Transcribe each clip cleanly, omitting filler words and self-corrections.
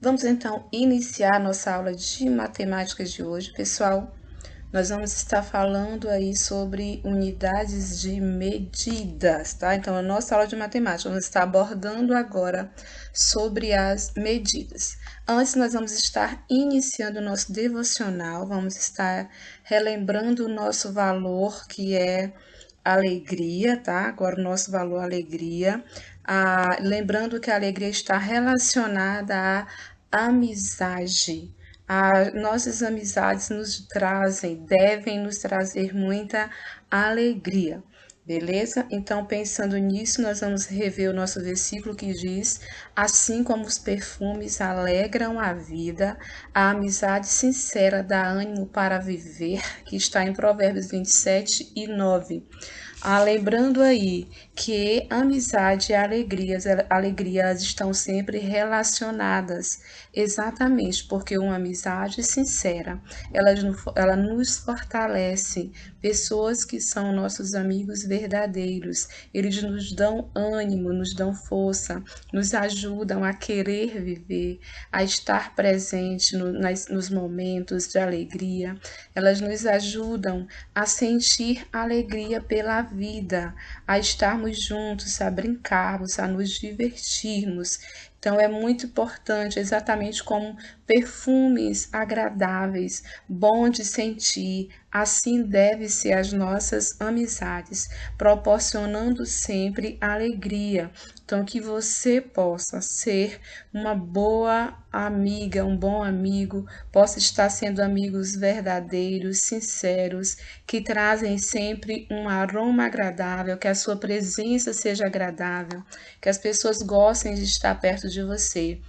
Vamos então iniciar nossa aula de matemática de hoje, pessoal. Nós vamos estar falando aí sobre unidades de medidas, tá? Então, a nossa aula de matemática, vamos estar abordando agora sobre as medidas. Antes, nós vamos estar iniciando o nosso devocional, vamos estar relembrando o nosso valor, que é alegria, tá? Agora, o nosso valor alegria. Lembrando que a alegria está relacionada à amizade. Nossas amizades devem nos trazer muita alegria, beleza? Então, pensando nisso, nós vamos rever o nosso versículo que diz: assim como os perfumes alegram a vida, a amizade sincera dá ânimo para viver, que está em Provérbios 27:9. Lembrando aí que amizade e alegria estão sempre relacionadas, exatamente porque uma amizade sincera, ela nos fortalece. Pessoas que são nossos amigos verdadeiros, eles nos dão ânimo, nos dão força, nos ajudam a querer viver, a estar presente nos momentos de alegria. Elas nos ajudam a sentir alegria pela vida, a estarmos juntos, a brincarmos, a nos divertirmos. Então, é muito importante, exatamente como perfumes agradáveis, bom de sentir, assim deve ser as nossas amizades, proporcionando sempre alegria. Então, que você possa ser uma boa amiga, um bom amigo, possa estar sendo amigos verdadeiros, sinceros, que trazem sempre um aroma agradável, que a sua presença seja agradável, que as pessoas gostem de estar perto de você.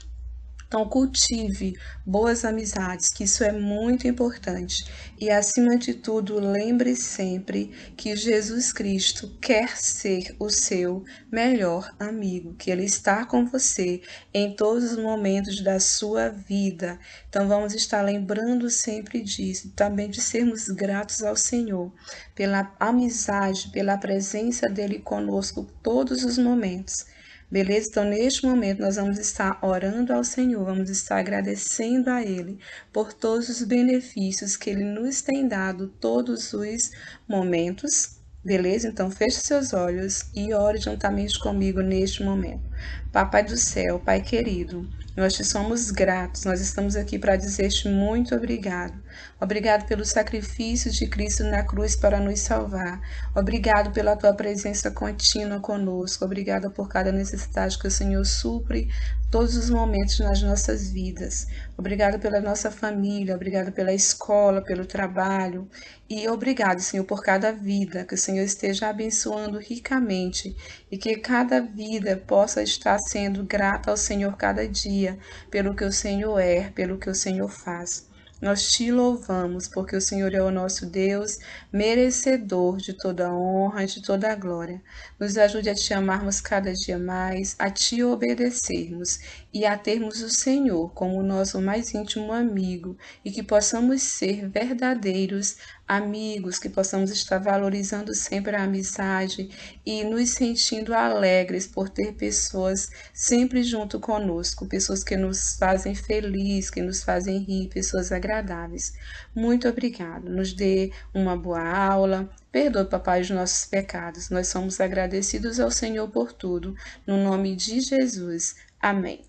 Então, cultive boas amizades, que isso é muito importante. E, acima de tudo, lembre sempre que Jesus Cristo quer ser o seu melhor amigo, que Ele está com você em todos os momentos da sua vida. Então, vamos estar lembrando sempre disso, também de sermos gratos ao Senhor pela amizade, pela presença dEle conosco todos os momentos. Beleza? Então, neste momento, nós vamos estar orando ao Senhor, vamos estar agradecendo a Ele por todos os benefícios que Ele nos tem dado todos os momentos. Beleza? Então, feche seus olhos e ore juntamente comigo neste momento. Papai do céu, Pai querido, nós te somos gratos, nós estamos aqui para dizer-te muito obrigado. Obrigado pelo sacrifício de Cristo na cruz para nos salvar. Obrigado pela tua presença contínua conosco. Obrigado por cada necessidade que o Senhor supre todos os momentos nas nossas vidas. Obrigado pela nossa família, obrigado pela escola, pelo trabalho. E obrigado, Senhor, por cada vida, que o Senhor esteja abençoando ricamente e que cada vida possa estar sendo grata ao Senhor cada dia, pelo que o Senhor é, pelo que o Senhor faz. Nós te louvamos, porque o Senhor é o nosso Deus, merecedor de toda a honra e de toda a glória. Nos ajude a te amarmos cada dia mais, a te obedecermos e a termos o Senhor como o nosso mais íntimo amigo e que possamos ser verdadeiros amigos, que possamos estar valorizando sempre a amizade e nos sentindo alegres por ter pessoas sempre junto conosco, pessoas que nos fazem feliz, que nos fazem rir, pessoas agradáveis. Muito obrigado. Nos dê uma boa aula. Perdoe, papai, os nossos pecados. Nós somos agradecidos ao Senhor por tudo. No nome de Jesus. Amém.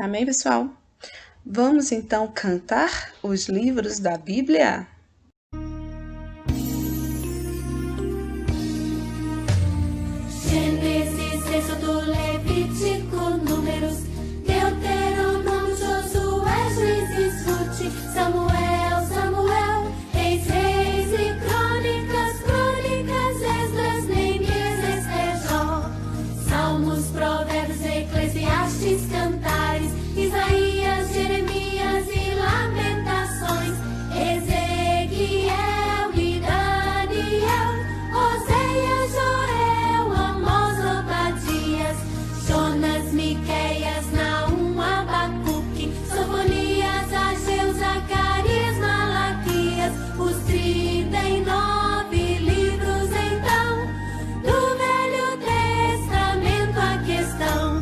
Amém, pessoal? Vamos então cantar os livros da Bíblia? Gênesis, Êxodo, Levítico, Números, Deuteronômio, Josué, Juízes, Ruth, Samuel, Samuel, Reis, Reis e Crônicas, Crônicas, Esdras, Neemias, Ester, Jó, Salmos, Provérbios, Eclesiastes, Cantares, Isaías, Jeremias e Lamentações, Ezequiel e Daniel, Oséias, Joel, Amós, Obadias, Jonas, Miqueias, Naum, Abacuque, Sofonias, Ageu, Zacarias, Malaquias, os 39 livros então do Velho Testamento aqui estão.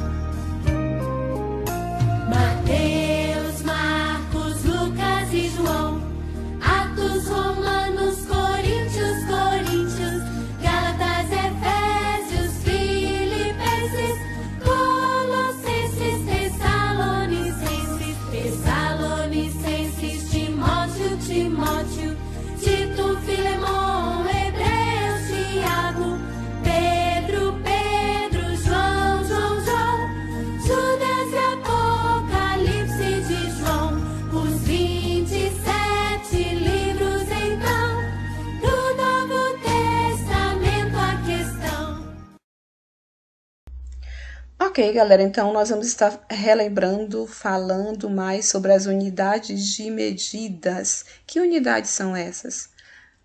Ok, galera, então nós vamos estar relembrando, falando mais sobre as unidades de medidas. Que unidades são essas?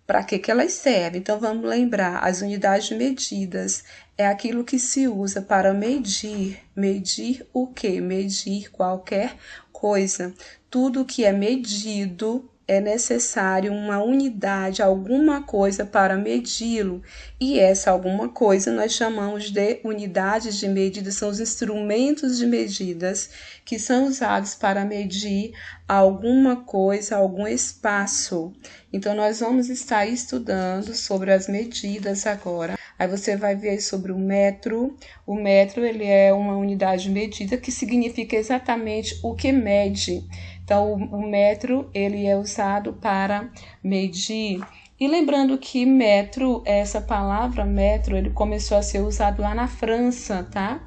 Para que elas servem? Então vamos lembrar, as unidades de medidas é aquilo que se usa para medir. Medir o quê? Medir qualquer coisa. Tudo que é medido é necessário uma unidade, alguma coisa para medi-lo. E essa alguma coisa nós chamamos de unidades de medida, são os instrumentos de medidas que são usados para medir alguma coisa, algum espaço. Então, nós vamos estar estudando sobre as medidas agora. Aí você vai ver sobre o metro. O metro, ele é uma unidade de medida que significa exatamente o que mede. Então, o metro, ele é usado para medir. E lembrando que metro, essa palavra metro, ele começou a ser usado lá na França, tá?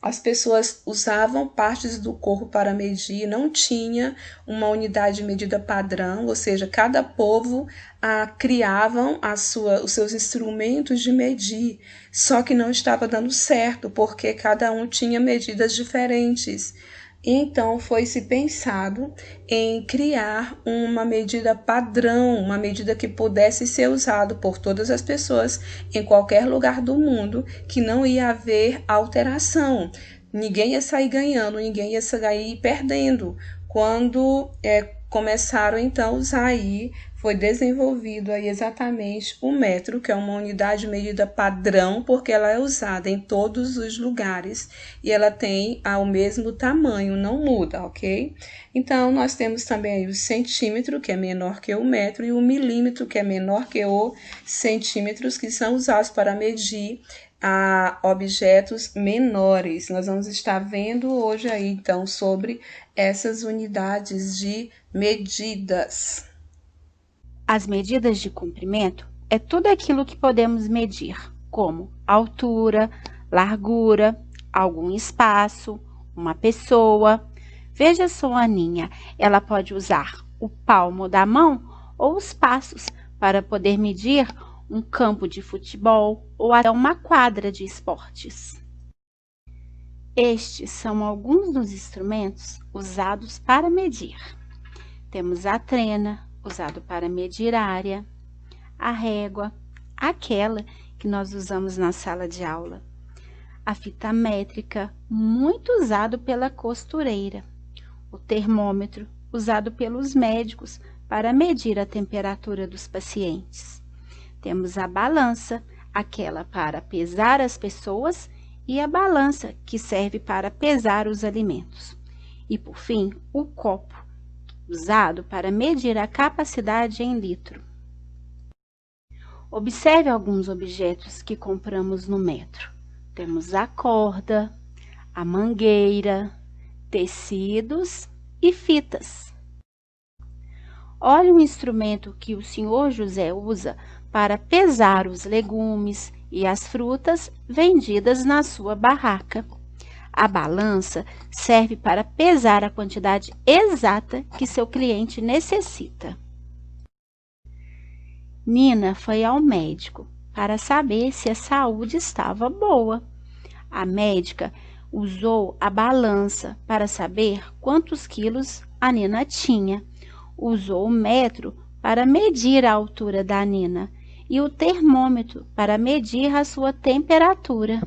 As pessoas usavam partes do corpo para medir, não tinha uma unidade de medida padrão, ou seja, cada povo criavam os seus instrumentos de medir, só que não estava dando certo, porque cada um tinha medidas diferentes. Então, foi-se pensado em criar uma medida padrão, uma medida que pudesse ser usada por todas as pessoas em qualquer lugar do mundo, que não ia haver alteração. Ninguém ia sair ganhando, ninguém ia sair perdendo. Quando começaram, então, a usar aí, foi desenvolvido aí exatamente o metro, que é uma unidade de medida padrão, porque ela é usada em todos os lugares e ela tem o mesmo tamanho, não muda, ok? Então, nós temos também aí o centímetro, que é menor que o metro, e o milímetro, que é menor que o centímetros, que são usados para medir objetos menores. Nós vamos estar vendo hoje aí, então, sobre essas unidades de medidas. As medidas de comprimento é tudo aquilo que podemos medir, como altura, largura, algum espaço, uma pessoa. Veja só, Aninha, ela pode usar o palmo da mão ou os passos para poder medir um campo de futebol ou até uma quadra de esportes. Estes são alguns dos instrumentos usados para medir. Temos a trena, usado para medir a área, a régua, aquela que nós usamos na sala de aula, a fita métrica, muito usado pela costureira, o termômetro, usado pelos médicos para medir a temperatura dos pacientes. Temos a balança, aquela para pesar as pessoas, e a balança, que serve para pesar os alimentos. E, por fim, o copo, usado para medir a capacidade em litro. Observe alguns objetos que compramos no metro. Temos a corda, a mangueira, tecidos e fitas. Olhe um instrumento que o senhor José usa para pesar os legumes e as frutas vendidas na sua barraca. A balança serve para pesar a quantidade exata que seu cliente necessita. Nina foi ao médico para saber se a saúde estava boa. A médica usou a balança para saber quantos quilos a Nina tinha. Usou o metro para medir a altura da Nina e o termômetro para medir a sua temperatura.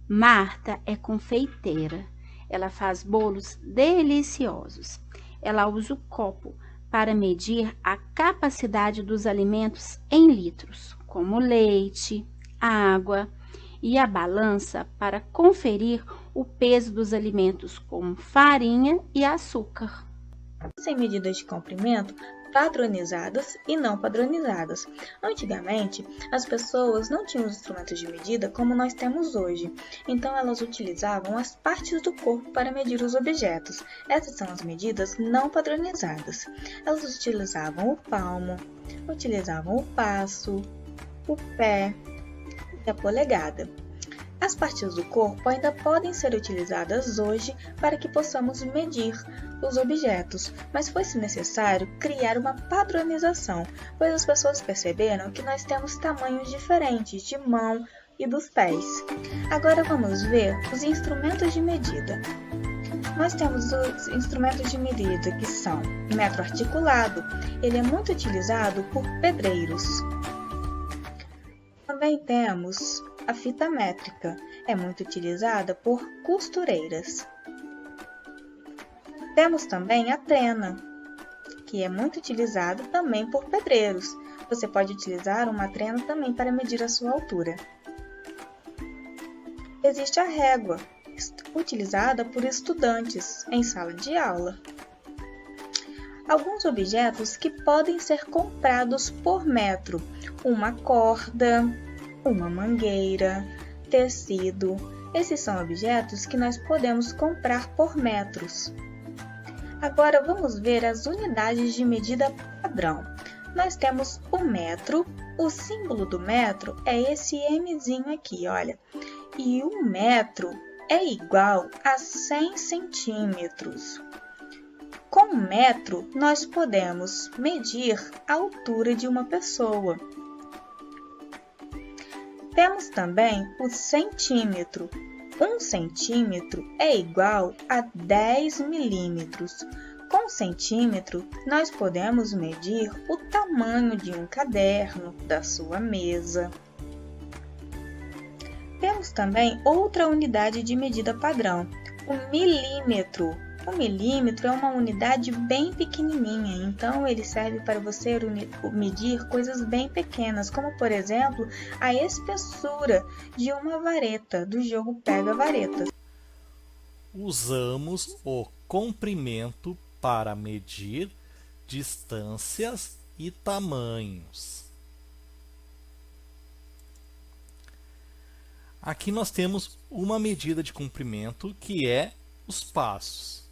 Marta é confeiteira. Ela faz bolos deliciosos. Ela usa o copo para medir a capacidade dos alimentos em litros, como leite, água, e a balança para conferir o peso dos alimentos, como farinha e açúcar. Sem medidas de comprimento padronizadas e não padronizadas. Antigamente, as pessoas não tinham os instrumentos de medida como nós temos hoje, então elas utilizavam as partes do corpo para medir os objetos. Essas são as medidas não padronizadas. Elas utilizavam o palmo, utilizavam o passo, o pé e a polegada. As partes do corpo ainda podem ser utilizadas hoje para que possamos medir os objetos, mas foi-se necessário criar uma padronização, pois as pessoas perceberam que nós temos tamanhos diferentes de mão, e dos pés. Agora vamos ver os instrumentos de medida. Nós temos os instrumentos de medida que são o metro articulado, ele é muito utilizado por pedreiros. Também temos a fita métrica, é muito utilizada por costureiras. Temos também a trena, que é muito utilizada também por pedreiros. Você pode utilizar uma trena também para medir a sua altura. Existe a régua, utilizada por estudantes em sala de aula. Alguns objetos que podem ser comprados por metro: uma corda, uma mangueira, tecido. Esses são objetos que nós podemos comprar por metros. Agora vamos ver as unidades de medida padrão. Nós temos o metro, o símbolo do metro é esse Mzinho aqui, olha. E um metro é igual a 100 centímetros. Com um metro, nós podemos medir a altura de uma pessoa. Temos também o centímetro. Um centímetro é igual a 10 milímetros. Com um centímetro, nós podemos medir o tamanho de um caderno, da sua mesa. Temos também outra unidade de medida padrão, o milímetro. O milímetro é uma unidade bem pequenininha, então ele serve para você medir coisas bem pequenas, como por exemplo, a espessura de uma vareta, do jogo pega-varetas. Usamos o comprimento para medir distâncias e tamanhos. Aqui nós temos uma medida de comprimento que é os passos.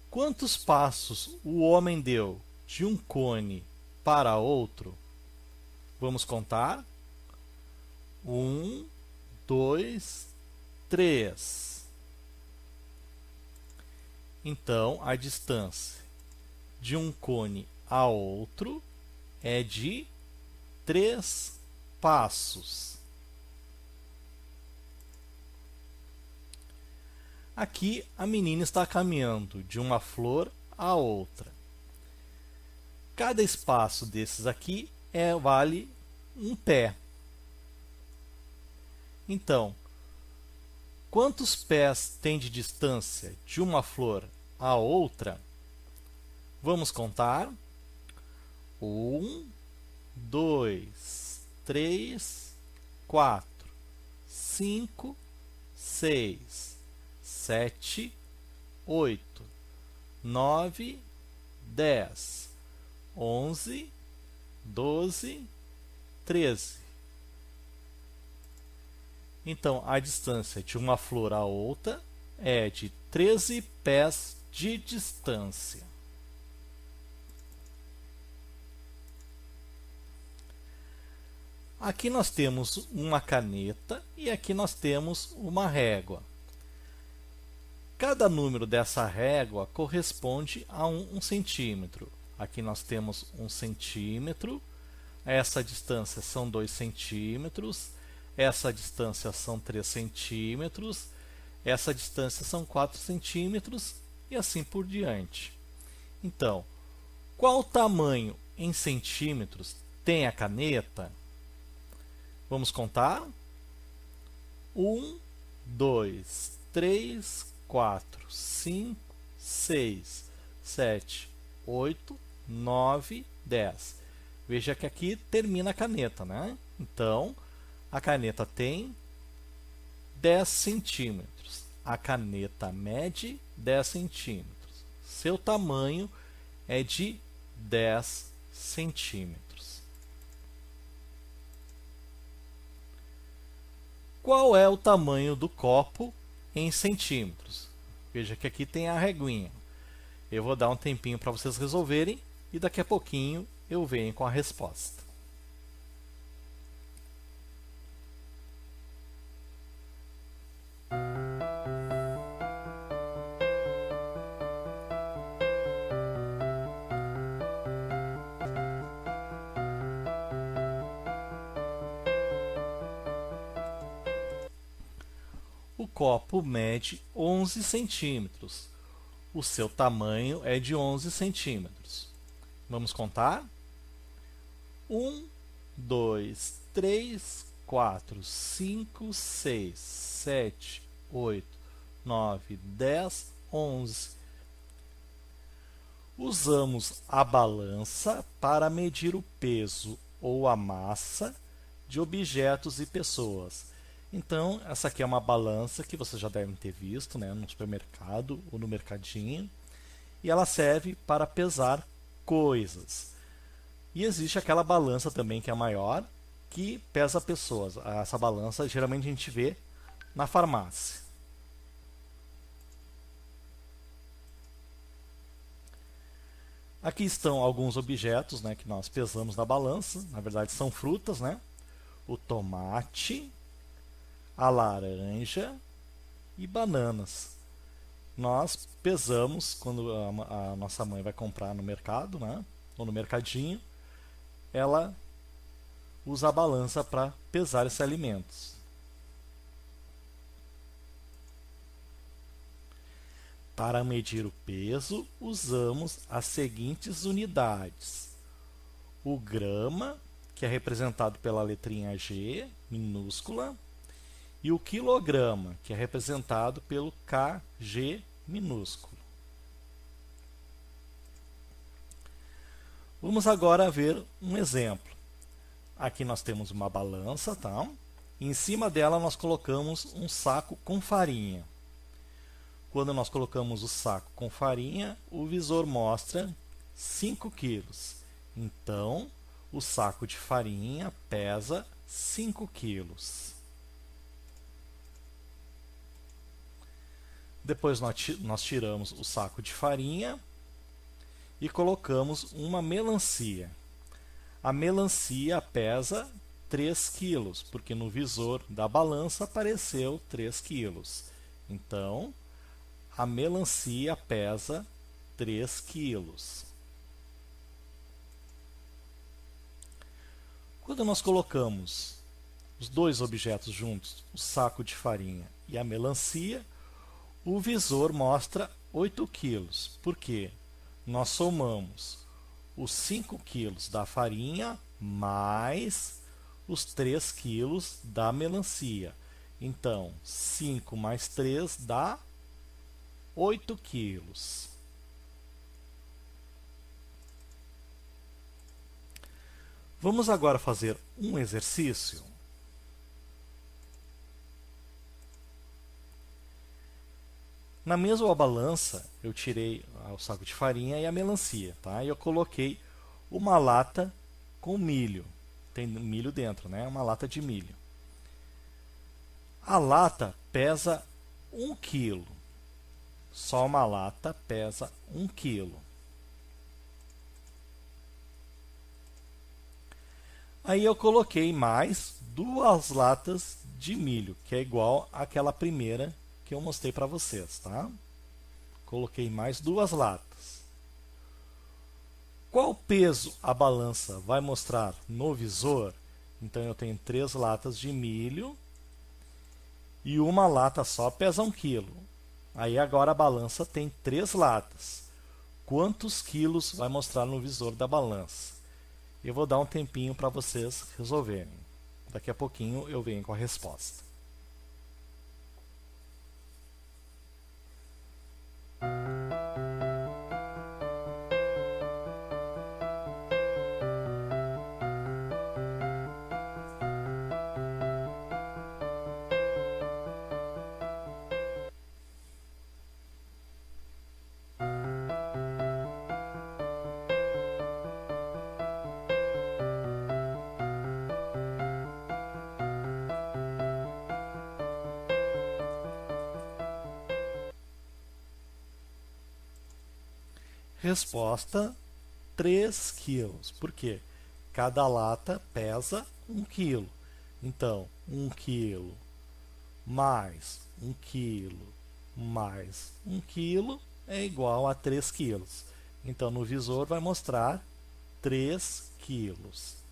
Quantos passos o homem deu de um cone para outro? Vamos contar? 1, 2, 3. Então, a distância de um cone a outro é de 3 passos. Aqui a menina está caminhando de uma flor a outra. Cada espaço desses aqui vale um pé. Então, quantos pés tem de distância de uma flor a outra? Vamos contar. 1, 2, 3, 4, 5, 6, 7, 8, 9, 10, 11, 12, 13. Então, a distância de uma flor a outra é de 13 pés de distância. Aqui nós temos uma caneta e aqui nós temos uma régua. Cada número dessa régua corresponde a 1 centímetro. Aqui nós temos 1 centímetro, essa distância são 2 centímetros, essa distância são 3 centímetros, essa distância são 4 centímetros e assim por diante. Então, qual tamanho em centímetros tem a caneta? Vamos contar? 1, 2, 3, 4, 5, 6, 7, 8, 9, 10. Veja que aqui termina a caneta, né? Então, a caneta tem 10 centímetros. A caneta mede 10 centímetros. Seu tamanho é de 10 centímetros. Qual é o tamanho do copo em centímetros? Veja que aqui tem a reguinha. Eu vou dar um tempinho para vocês resolverem e daqui a pouquinho eu venho com a resposta. O copo mede 11 centímetros. O seu tamanho é de 11 centímetros. Vamos contar? 1, 2, 3, 4, 5, 6, 7, 8, 9, 10, 11. Usamos a balança para medir o peso ou a massa de objetos e pessoas. Então, essa aqui é uma balança que vocês já devem ter visto, né, no supermercado ou no mercadinho. E ela serve para pesar coisas. E existe aquela balança também que é maior, que pesa pessoas. Essa balança geralmente a gente vê na farmácia. Aqui estão alguns objetos, né, que nós pesamos na balança. Na verdade são frutas, né? O tomate, a laranja e bananas. Nós pesamos quando a nossa mãe vai comprar no mercado, né? Ou no mercadinho, ela usa a balança para pesar esses alimentos. Para medir o peso, usamos as seguintes unidades: o grama, que é representado pela letrinha G minúscula, e o quilograma, que é representado pelo KG minúsculo. Vamos agora ver um exemplo. Aqui nós temos uma balança, tá? E em cima dela nós colocamos um saco com farinha. Quando nós colocamos o saco com farinha, o visor mostra 5 quilos. Então, o saco de farinha pesa 5 quilos. Depois nós tiramos o saco de farinha e colocamos uma melancia. A melancia pesa 3 quilos, porque no visor da balança apareceu 3 quilos. Então, a melancia pesa 3 quilos. Quando nós colocamos os dois objetos juntos, o saco de farinha e a melancia, o visor mostra 8 quilos, porque nós somamos os 5 quilos da farinha mais os 3 quilos da melancia. Então, 5 mais 3 dá 8 quilos. Vamos agora fazer um exercício. Na mesma balança, eu tirei o saco de farinha e a melancia, tá? E eu coloquei uma lata com milho. Tem milho dentro, né? Uma lata de milho. A lata pesa 1 quilo. Só uma lata pesa 1 quilo. Aí eu coloquei mais 2 latas de milho, que é igual àquela primeira que eu mostrei para vocês, tá? Coloquei mais 2 latas. Qual peso a balança vai mostrar no visor? Então eu tenho 3 latas de milho e uma lata só pesa 1 quilo. Aí agora a balança tem 3 latas. Quantos quilos vai mostrar no visor da balança? Eu vou dar um tempinho para vocês resolverem. Daqui a pouquinho eu venho com a resposta. Resposta: 3 quilos. Por quê? Cada lata pesa 1 quilo. Então, 1 quilo mais 1 quilo mais 1 quilo é igual a 3 quilos. Então, no visor vai mostrar 3 quilos.